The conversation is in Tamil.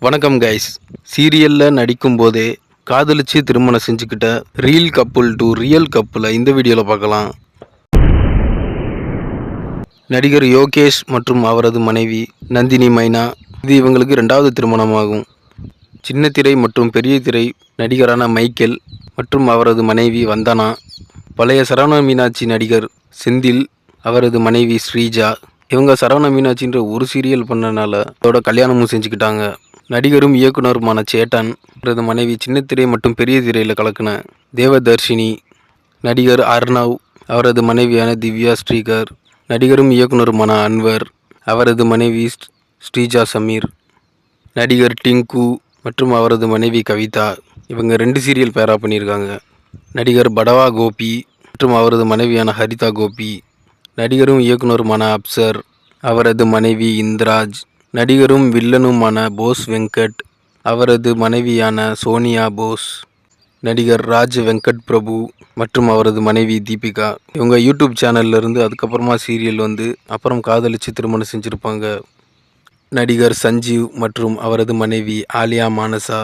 வணக்கம் கைஸ். சீரியலில் நடிக்கும் போதே காதலிச்சு திருமணம் செஞ்சுக்கிட்ட ரீல் கப்புள் டு ரியல் கப்புளை இந்த வீடியோவில் பார்க்கலாம். நடிகர் யோகேஷ் மற்றும் அவரது மனைவி நந்தினி மைனா, இது இவங்களுக்கு 2வது திருமணமாகும். சின்ன திரை மற்றும் பெரிய திரை நடிகரான மைக்கேல் மற்றும் அவரது மனைவி வந்தனா, பழைய சரவண மீனாட்சி நடிகர் செந்தில், அவரது மனைவி ஸ்ரீஜா, இவங்க சரவண மீனாட்சின்ற ஒரு சீரியல் பண்ணனால அதோட கல்யாணமும் செஞ்சுக்கிட்டாங்க. நடிகரும் இயக்குனருமான சேட்டன், அவரது மனைவி சின்னத்திரை மற்றும் பெரிய திரையில் கலக்கின தேவதர்ஷினி, நடிகர் அர்ணவ், அவரது மனைவியான திவ்யா ஸ்ரீகர், நடிகரும் இயக்குனருமான அன்வர், அவரது மனைவி ஸ்ரீஜா சமீர், நடிகர் டிங்கு மற்றும் அவரது மனைவி கவிதா, இவங்க 2 சீரியல் பேரா பண்ணியிருக்காங்க. நடிகர் படவா கோபி மற்றும் அவரது மனைவியான ஹரிதா கோபி, நடிகரும் இயக்குனருமான அப்சர், அவரது மனைவி இந்திராஜ், நடிகரும் வில்லனுமான போஸ் வெங்கட், அவரது மனைவியான சோனியா போஸ், நடிகர் ராஜ் வெங்கட் பிரபு மற்றும் அவரது மனைவி தீபிகா. இவங்க யூடியூப் சேனல்ல இருந்து அதுக்கப்புறமா சீரியல் வந்து அப்புறம் காதலிச்சு திருமணம் செஞ்சுருப்பாங்க. நடிகர் சஞ்சீவ் மற்றும் அவரது மனைவி ஆலியா மானசா,